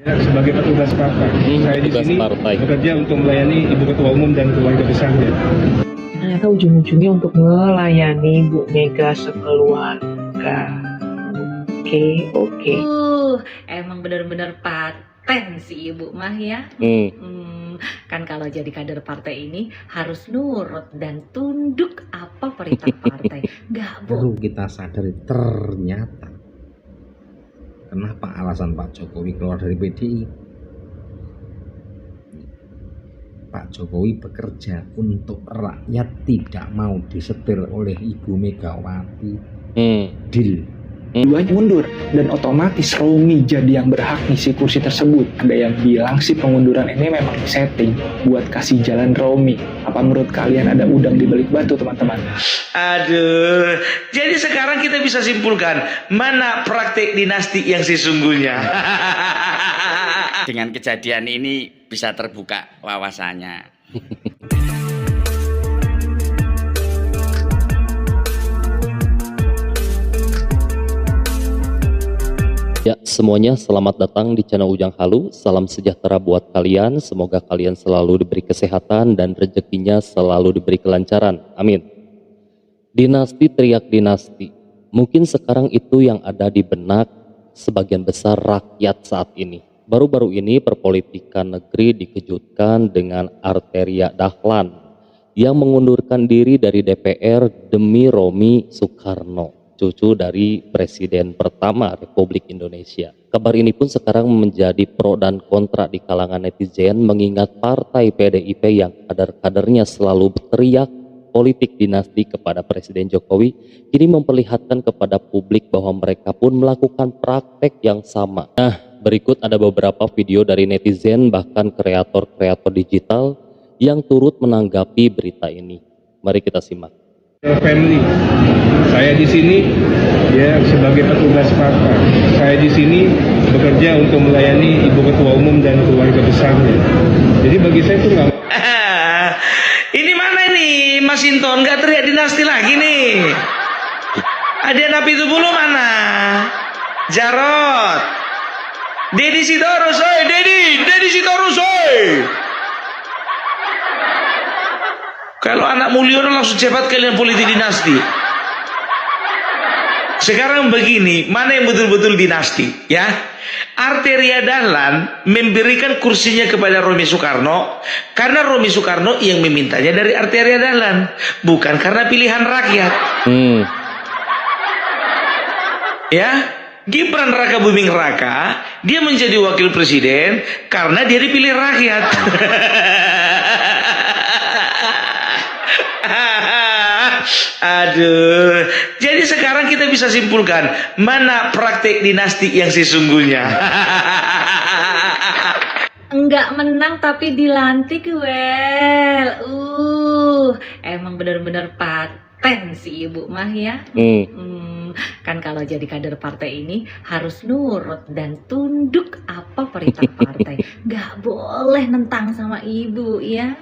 Ya, sebagai petugas partai, saya di petugas sini partai. bekerja untuk melayani Ibu Ketua Umum dan keluarga besarnya. Ternyata ujung-ujungnya untuk melayani Bu Mega sekeluarga. Oke. Emang bener-bener paten si ibu mah ya. Kan kalau jadi kader partai ini harus nurut dan tunduk apa perintah partai. Gak Baru kita sadari ternyata kenapa alasan Pak Jokowi keluar dari PDI. Pak Jokowi bekerja untuk rakyat, tidak mau disetir oleh Ibu Megawati. Deal. Duanya mundur dan otomatis Romi jadi yang berhak ngisi kursi tersebut. Ada yang bilang sih pengunduran ini memang disetting buat kasih jalan Romi. Apa menurut kalian ada udang di balik batu, teman-teman? Aduh, jadi sekarang kita bisa simpulkan mana praktik dinasti yang sesungguhnya. Dengan kejadian ini bisa terbuka wawasannya. Ya, semuanya selamat datang di channel Ujang Halu. Salam sejahtera buat kalian. Semoga kalian selalu diberi kesehatan dan rezekinya selalu diberi kelancaran. Amin. Dinasti teriak dinasti. Mungkin sekarang itu yang ada di benak sebagian besar rakyat saat ini. Baru-baru ini perpolitikan negeri dikejutkan dengan Arteria Dahlan yang mengundurkan diri dari DPR demi Romi Soekarno, cucu dari Presiden pertama Republik Indonesia. Kabar ini pun sekarang menjadi pro dan kontra di kalangan netizen, mengingat partai PDIP yang kader-kadernya selalu berteriak politik dinasti kepada Presiden Jokowi, kini memperlihatkan kepada publik bahwa mereka pun melakukan praktek yang sama. Nah, berikut ada beberapa video dari netizen bahkan kreator-kreator digital yang turut menanggapi berita ini. Mari kita simak. Family, saya di sini ya sebagai petugas partai. Saya di sini bekerja untuk melayani Ibu Ketua Umum dan keluarga besarnya. Jadi bagi saya itu nggak. Ini mana nih Mas Inton, nggak teriak dinasti lagi nih. Ada napi itu bulu mana? Jarot, Dedi Sitorus, Dedi Sitorus, Kalau anak Mulyono langsung cepat kalian politik dinasti. Sekarang begini, mana yang betul-betul dinasti, ya? Arteria Dahlan memberikan kursinya kepada Romi Soekarno karena Romi Soekarno yang memintanya dari Arteria Dahlan, bukan karena pilihan rakyat. Ya, Gibran Raka Buming Raka dia menjadi wakil presiden karena dia dipilih rakyat. Aduh, jadi sekarang kita bisa simpulkan mana praktik dinasti yang sesungguhnya. Enggak menang tapi dilantik, well. Emang bener-bener paten si ibu mah ya. Kan kalau jadi kader partai ini harus nurut dan tunduk apa perintah partai. Gak boleh nentang sama ibu ya.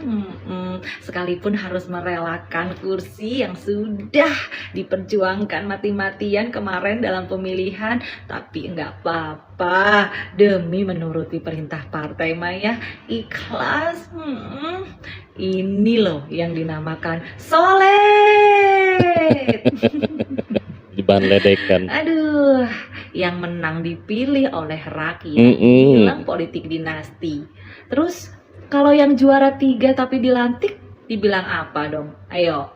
Sekalipun harus merelakan kursi yang sudah diperjuangkan mati-matian kemarin dalam pemilihan, tapi enggak apa-apa demi menuruti perintah partai Maya, ikhlas. Ini loh yang dinamakan solid. Diban ledekan. Aduh, yang menang dipilih oleh rakyat. Bilang politik dinasti. Terus kalau yang juara 3 tapi dilantik, dibilang apa dong? Ayo.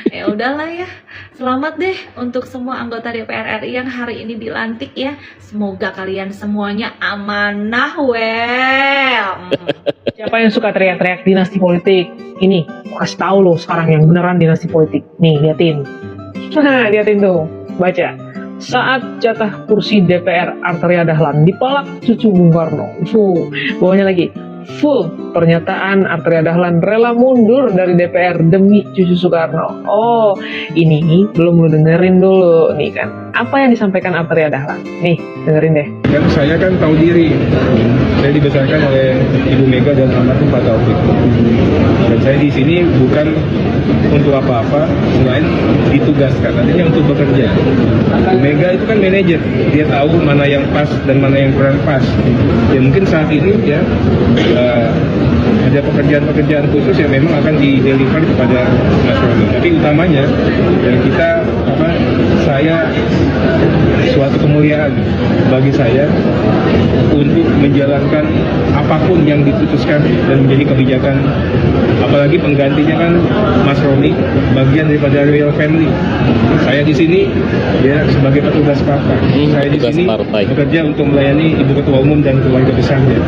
Ya udahlah ya. Selamat deh untuk semua anggota DPR RI yang hari ini dilantik ya. Semoga kalian semuanya amanah, well. Siapa yang suka teriak-teriak dinasti politik? Ini, kasih tahu loh sekarang yang beneran dinasti politik. Nih, liatin. Nah, liatin tuh. Baca. Saat jatah kursi DPR Arteria Dahlan dipalak cucu Bung Karno. Bawahnya lagi. Full pernyataan Arteria Dahlan rela mundur dari DPR demi cucu Soekarno. Oh, ini belum lu dengerin dulu nih kan. Apa yang disampaikan Arteria Dahlan? Nih, dengerin deh. Kan saya kan tahu diri, saya dibesarkan oleh Ibu Mega dan almarhum Pak Taufik. Dan saya di sini bukan untuk apa-apa selain ditugaskan, artinya untuk bekerja. Bu Mega itu kan manajer, dia tahu mana yang pas dan mana yang kurang pas. Ya mungkin saat ini ya ada pekerjaan-pekerjaan khusus yang memang akan di-deliver kepada Mas Romi. Tapi utamanya ya kita saya suatu kemuliaan bagi saya untuk menjalankan apapun yang diputuskan dan menjadi kebijakan, apalagi penggantinya kan Mas Romi bagian daripada Royal Family. Saya di sini ya sebagai petugas partai. Saya di sini bekerja untuk melayani Ibu Ketua Umum dan keluarga besarnya.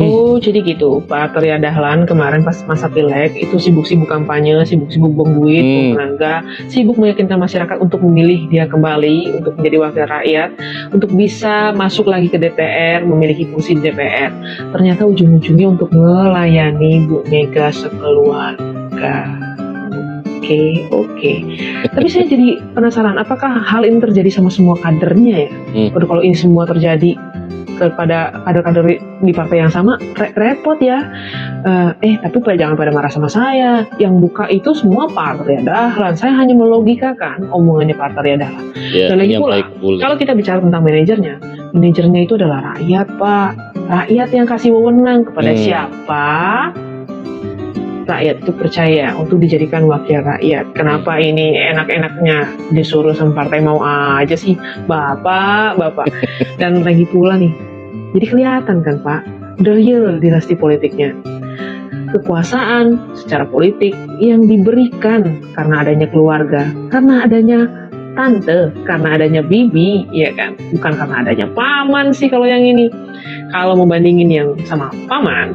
Oh, jadi gitu. Pak Arteria Dahlan kemarin pas masa pileg itu sibuk-sibuk kampanye, sibuk-sibuk buang duit, buang tenaga, sibuk meyakinkan masyarakat untuk memilih dia kembali untuk menjadi wakil rakyat, untuk bisa masuk lagi ke DPR, memiliki kursi di DPR. Ternyata ujung-ujungnya untuk melayani Bu Mega sekeluarga. Oke. Tapi saya jadi penasaran, apakah hal ini terjadi sama semua kadernya ya? Kalau ini semua terjadi kepada kader-kader di partai yang sama, repot ya. Tapi jangan pada marah sama saya. Yang buka itu semua Pak Arteria Dahlan. Saya hanya melogikakan omongannya Pak Arteria Dahlan. Dan lagi pula, kalau kita bicara tentang manajernya itu adalah rakyat, Pak. Rakyat yang kasih wewenang kepada siapa? Rakyat itu percaya untuk dijadikan wakil rakyat. Kenapa ini enak-enaknya disuruh sama partai mau aja sih, Bapak. Dan lagi pula nih, jadi kelihatan kan Pak, the real dinasti politiknya. Kekuasaan secara politik yang diberikan karena adanya keluarga, karena adanya tante, karena adanya bibi, ya kan? Bukan karena adanya paman sih kalau yang ini. Kalau membandingin yang sama paman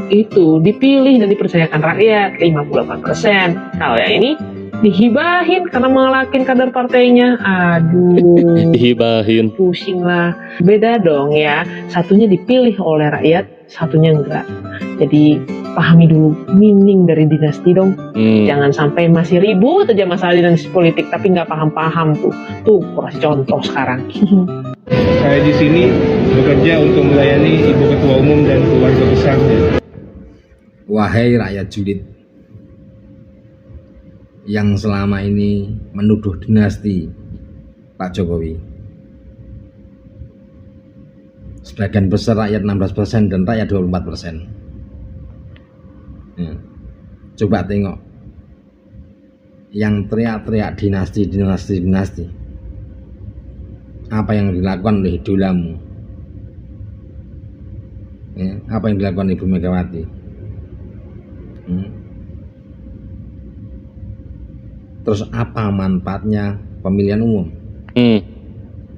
itu dipilih dan dipercayakan rakyat 58%. Kalau yang ini dihibahin karena mengalahin kader partainya. Aduh, dihibahin, pusing lah. Beda dong ya, satunya dipilih oleh rakyat, satunya enggak. Jadi pahami dulu meaning dari dinasti dong. Jangan sampai masih ribut aja masalah dinasti politik tapi nggak paham-paham tuh kasih contoh sekarang. Saya di sini bekerja untuk melayani Ibu Ketua Umum dan keluarga besarnya. Wahai rakyat julid yang selama ini menuduh dinasti Pak Jokowi, sebagian besar rakyat 16% dan rakyat 24%. Coba tengok yang teriak-teriak dinasti, apa yang dilakukan oleh idolamu, apa yang dilakukan Ibu Megawati. Terus apa manfaatnya pemilihan umum,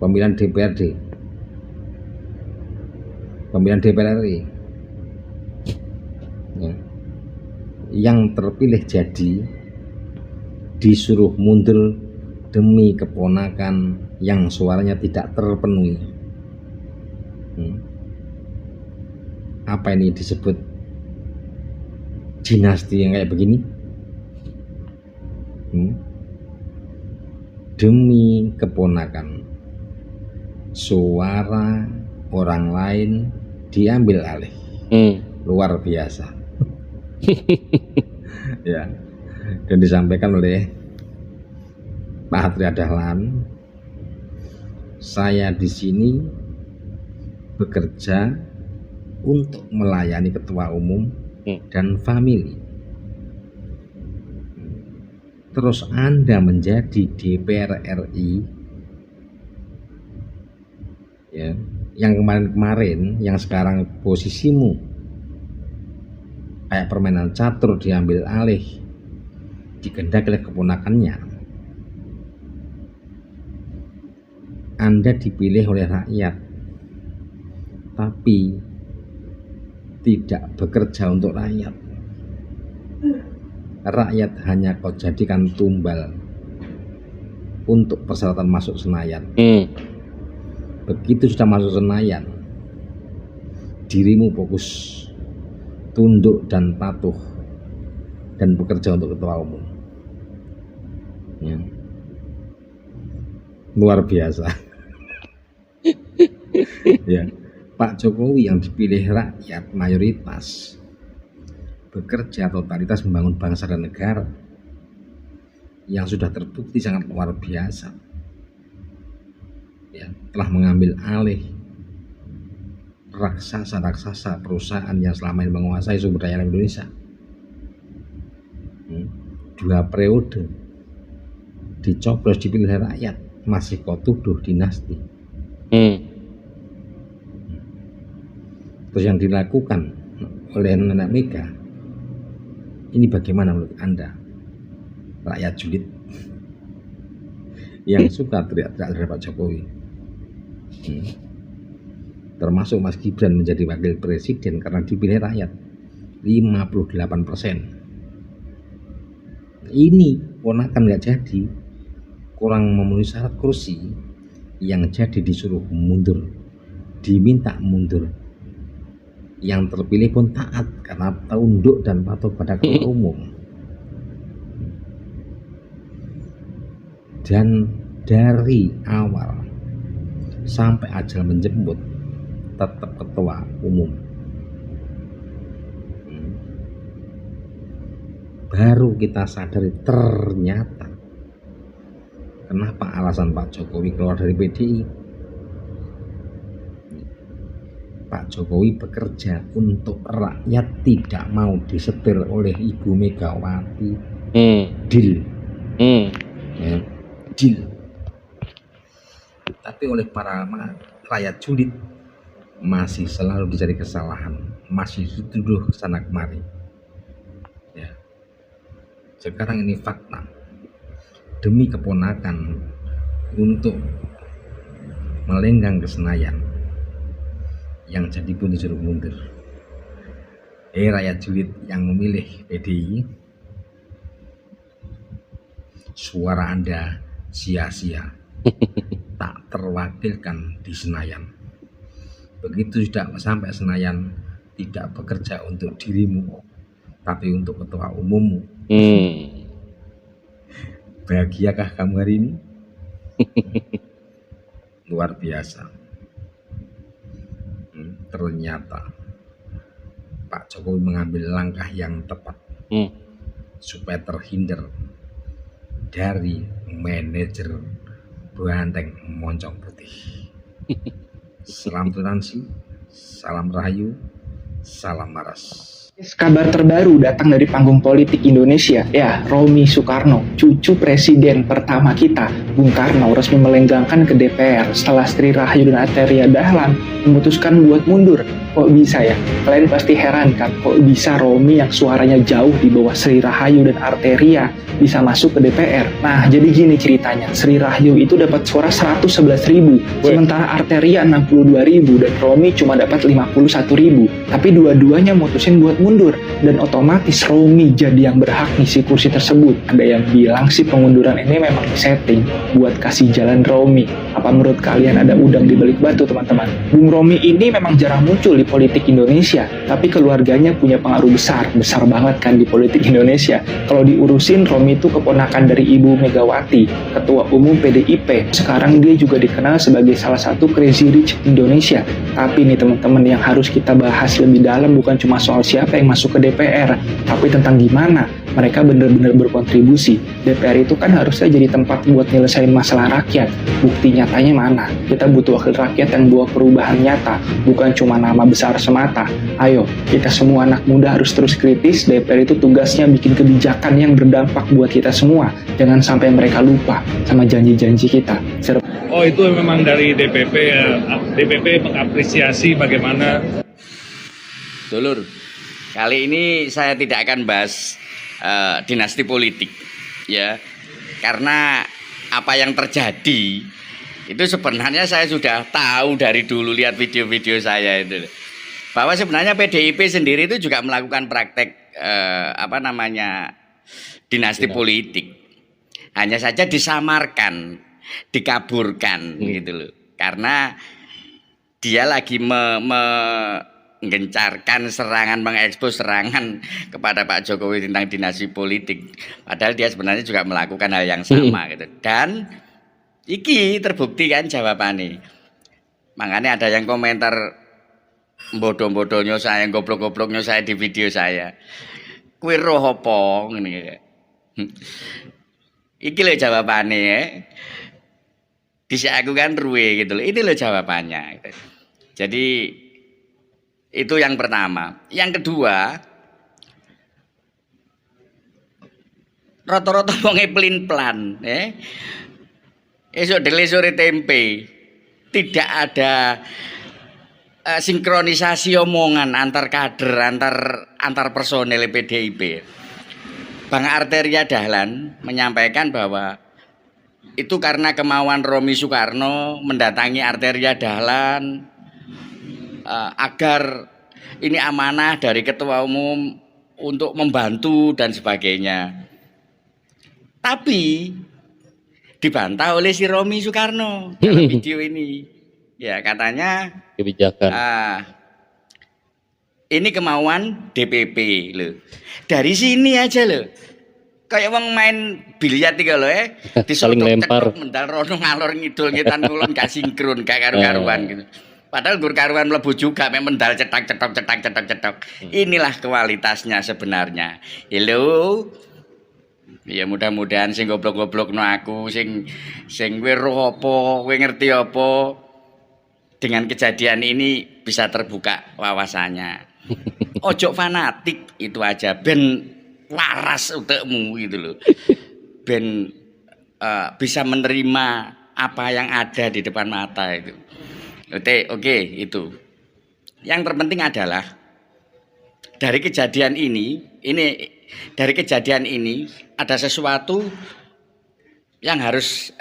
pemilihan DPRD, pemilihan DPR RI, yang terpilih jadi disuruh mundur demi keponakan yang suaranya tidak terpenuhi. Apa ini disebut dinasti yang kayak begini? Demi keponakan, suara orang lain diambil alih. Luar biasa. Ya, dan disampaikan oleh Pak Arteria Dahlan, saya di sini bekerja untuk melayani ketua umum dan famili. Terus Anda menjadi DPR RI, ya, yang kemarin-kemarin, yang sekarang posisimu kayak permainan catur diambil alih, digendaki oleh keponakannya. Anda dipilih oleh rakyat, tapi tidak bekerja untuk rakyat. Rakyat hanya kau jadikan tumbal untuk persyaratan masuk Senayan. Begitu sudah masuk Senayan, dirimu fokus tunduk dan patuh dan bekerja untuk ketua umum. Ya. luar biasa. Ya, Pak Jokowi yang dipilih rakyat mayoritas bekerja totalitas membangun bangsa dan negara yang sudah terbukti sangat luar biasa. Ya, telah mengambil alih raksasa-raksasa perusahaan yang selama ini menguasai sumber daya alam Indonesia. 2 periode dicoblos dipilih rakyat, masih kau tuduh dinasti. Terus yang dilakukan oleh Nenek Mega ini bagaimana menurut Anda? Rakyat julid yang suka teriak-teriak terhadap Pak Jokowi, termasuk Mas Gibran menjadi wakil presiden karena dipilih rakyat 58%. Ini ponakan nggak jadi, kurang memenuhi syarat kursi, yang jadi disuruh mundur, diminta mundur. Yang terpilih pun taat karena tunduk dan patuh pada ketua umum. Dan dari awal sampai ajal menjemput tetap ketua umum. Baru kita sadari ternyata kenapa alasan Pak Jokowi keluar dari PDI. Pak Jokowi bekerja untuk rakyat, tidak mau disetir oleh Ibu Megawati. Deal. Ya, deal. Tapi oleh para rakyat julid masih selalu dicari kesalahan, masih dituduh kesana kemari. Ya. Sekarang ini fakta. Demi keponakan untuk melenggang ke Senayan, yang jadi pun disuruh mundur. Rakyat julid yang memilih PDI, suara Anda sia-sia, tak terwakilkan di Senayan. Begitu sudah sampai Senayan, tidak bekerja untuk dirimu, tapi untuk ketua umummu. Bahagiakah kamu hari ini? Luar biasa. Ternyata Pak Jokowi mengambil langkah yang tepat supaya terhindar dari manajer banteng moncong putih. Salam toleransi, salam rahayu, salam maras. Kabar terbaru datang dari panggung politik Indonesia. Ya, Romy Soekarno, cucu presiden pertama kita, Bung Karno, resmi melenggangkan ke DPR setelah Sri Rahayu dan Arteria Dahlan memutuskan buat mundur. Kok bisa ya? Kalian pasti heran kan, kok bisa Romy yang suaranya jauh di bawah Sri Rahayu dan Arteria bisa masuk ke DPR? Nah, jadi gini ceritanya. Sri Rahayu itu dapat suara 111.000, sementara Arteria 62.000 dan Romy cuma dapat 51.000. Tapi dua-duanya mutusin buat mundur, dan otomatis Romy jadi yang berhak ngisi kursi tersebut. Ada yang bilang sih pengunduran ini memang disetting buat kasih jalan Romy. Apa menurut kalian ada udang di balik batu, teman-teman? Bung Romy ini memang jarang muncul di politik Indonesia, tapi keluarganya punya pengaruh besar banget kan di politik Indonesia. Kalau diurusin, Romy itu keponakan dari Ibu Megawati, ketua umum PDIP. Sekarang dia juga dikenal sebagai salah satu crazy rich Indonesia. Tapi nih teman-teman, yang harus kita bahas lebih dalam bukan cuma soal siapa yang masuk ke DPR, tapi tentang gimana mereka benar-benar berkontribusi. DPR itu kan harusnya jadi tempat buat nyelesain masalah rakyat. Bukti nyatanya mana? Kita butuh wakil rakyat yang bawa perubahan nyata, bukan cuma nama besar semata. Ayo, kita semua anak muda harus terus kritis. DPR itu tugasnya bikin kebijakan yang berdampak buat kita semua. Jangan sampai mereka lupa sama janji-janji kita. Oh, itu memang dari DPP ya. DPP mengapresiasi bagaimana. Dulur, kali ini saya tidak akan bahas dinasti politik, ya, karena apa yang terjadi itu sebenarnya saya sudah tahu dari dulu, lihat video-video saya itu, bahwa sebenarnya PDIP sendiri itu juga melakukan praktek dinasti politik, hanya saja disamarkan, dikaburkan gitu loh, karena dia lagi menggencarkan serangan, mengekspos serangan kepada Pak Jokowi tentang dinasti politik, padahal dia sebenarnya juga melakukan hal yang sama gitu. Dan Iki terbukti kan jawabannya. Makanya ada yang komentar bodoh-bodohnya saya, goblok-gobloknya saya di video saya. Kuwi roh apa ngene. Iki lho jawabannya ya. Dhisik aku kan ruwe gitu loh. Ini loh jawabannya. Jadi itu yang pertama. Yang kedua, rata-rata wonge pelin-pelan, esok dele sore tempe. Tidak ada sinkronisasi omongan antar kader, antar personel PDIP. Bang Arteria Dahlan menyampaikan bahwa itu karena kemauan Romi Soekarno mendatangi Arteria Dahlan agar ini amanah dari ketua umum untuk membantu dan sebagainya. Tapi dibantah oleh si Romi Soekarno dalam video ini. Ya katanya Kebijakan. Ini kemauan DPP loh. Dari sini aja loh. Kayak wong main biliar tiga loh Saling lempar. Mendal rono ngalor ngidul ngetan kulon gak sinkron, gak karu-karuan gitu. Padahal gur karuan mlebu juga mendal cetak. Inilah kualitasnya sebenarnya. Hello. Ya mudah-mudahan sing goblok-goblok no aku sing kowe roh apa, kowe ngerti apa. Dengan kejadian ini bisa terbuka wawasannya. Ojo fanatik itu aja, ben waras utekmu gitu loh. Ben bisa menerima apa yang ada di depan mata itu. Oke, itu. Yang terpenting adalah dari kejadian ini ada sesuatu yang harus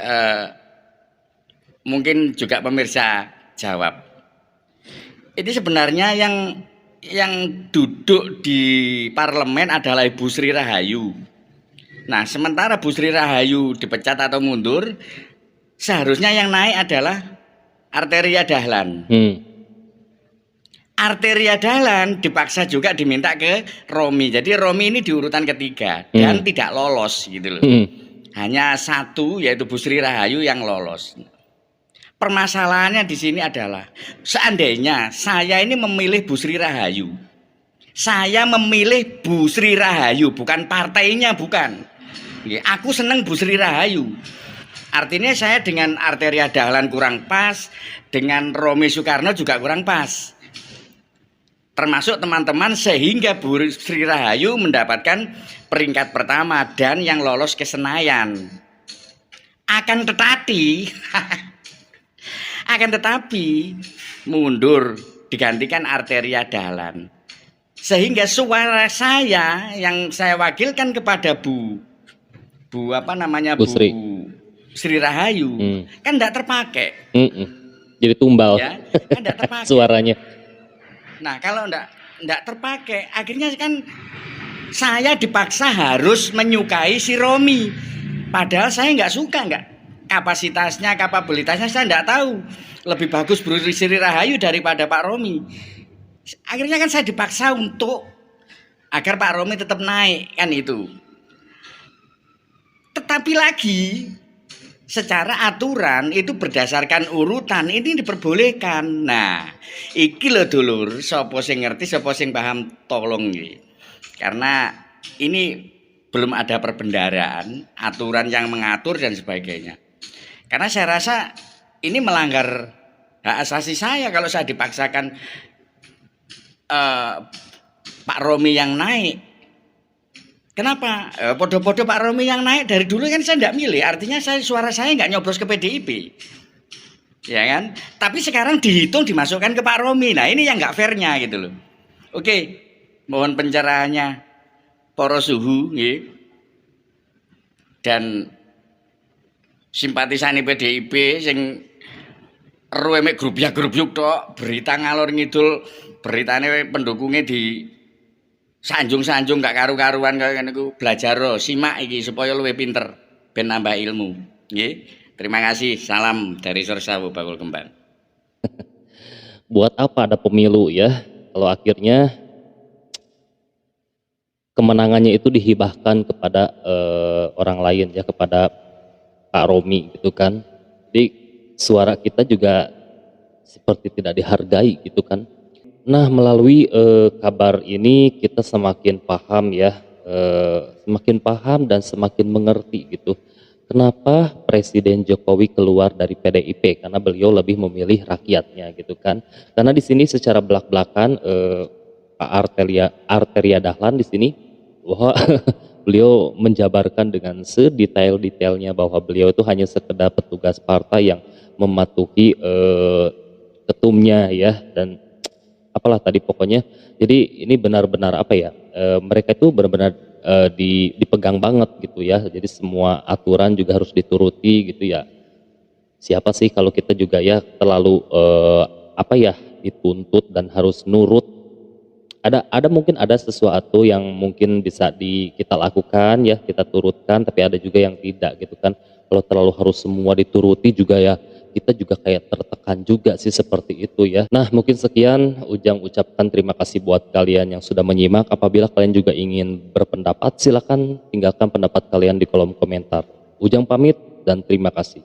mungkin juga pemirsa jawab. Ini sebenarnya yang duduk di parlemen adalah Ibu Sri Rahayu. Nah, sementara Bu Sri Rahayu dipecat atau mundur, seharusnya yang naik adalah Arteria Dahlan. Arteria Dahlan dipaksa juga diminta ke Romi. Jadi Romi ini di urutan ketiga dan tidak lolos gitu loh. Hanya satu yaitu Bu Sri Rahayu yang lolos. Permasalahannya di sini adalah seandainya saya ini memilih Bu Sri Rahayu. Saya memilih Bu Sri Rahayu, bukan partainya, bukan. Aku seneng Bu Sri Rahayu. Artinya saya dengan Arteria Dahlan kurang pas, dengan Romi Soekarno juga kurang pas. Termasuk teman-teman sehingga Bu Sri Rahayu mendapatkan peringkat pertama dan yang lolos ke Senayan. Akan tetapi mundur digantikan Arteria Dahlan. Sehingga suara saya yang saya wakilkan kepada Bu Sri Rahayu kan tidak terpakai. Jadi tumbal ya, kan tidak terpakai suaranya. Nah kalau tidak terpakai, akhirnya kan saya dipaksa harus menyukai si Romi. Padahal saya nggak suka, kapasitasnya, kapabilitasnya saya tidak tahu. Lebih bagus Bu Sri Rahayu daripada Pak Romi. Akhirnya kan saya dipaksa untuk agar Pak Romi tetap naik, kan itu. Tetapi lagi secara aturan itu berdasarkan urutan ini diperbolehkan. Nah, iki lho dulur, sapa sing ngerti, sapa sing paham tolong nggih. Karena ini belum ada perbendaharaan, aturan yang mengatur dan sebagainya. Karena saya rasa ini melanggar hak asasi saya kalau saya dipaksakan Pak Romi yang naik. Kenapa? Podo-podo Pak Romi yang naik dari dulu kan saya tidak milih. Artinya suara saya nggak nyoblos ke PDIP, ya kan? Tapi sekarang dihitung dimasukkan ke Pak Romi. Nah ini yang nggak fairnya gitu loh. Oke, mohon pencerahannya para suhu, dan simpatisan PDIP sing ruwemek grup-grup tok, berita ngalor ngidul, beritane pendukungnya di sanjung-sanjung gak karu-karuan kaya niku. Belajar simak iki supaya luwih pinter ben nambah ilmu. Nggih. Terima kasih. Salam dari Sorsawu Bakul Kembang. Buat apa ada pemilu ya kalau akhirnya kemenangannya itu dihibahkan kepada orang lain ya, kepada Pak Romi gitu kan. Jadi suara kita juga seperti tidak dihargai gitu kan. Nah, melalui kabar ini kita semakin paham ya, semakin paham dan semakin mengerti gitu. Kenapa Presiden Jokowi keluar dari PDIP? Karena beliau lebih memilih rakyatnya gitu kan. Karena di sini secara belak-belakan Pak Arteria Dahlan di sini bahwa beliau menjabarkan dengan sedetail-detailnya bahwa beliau itu hanya sekedar petugas partai yang mematuhi ketumnya ya, dan apalah tadi pokoknya. Jadi ini benar-benar apa ya, mereka itu benar-benar dipegang banget gitu ya, jadi semua aturan juga harus dituruti gitu ya. Siapa sih kalau kita juga ya terlalu apa ya, dituntut dan harus nurut. Ada mungkin ada sesuatu yang mungkin bisa kita lakukan ya, kita turutkan, tapi ada juga yang tidak gitu kan. Kalau terlalu harus semua dituruti juga ya, kita juga kayak tertekan juga sih seperti itu ya. Nah, mungkin sekian Ujang ucapkan terima kasih buat kalian yang sudah menyimak. Apabila kalian juga ingin berpendapat, silakan tinggalkan pendapat kalian di kolom komentar. Ujang pamit dan terima kasih.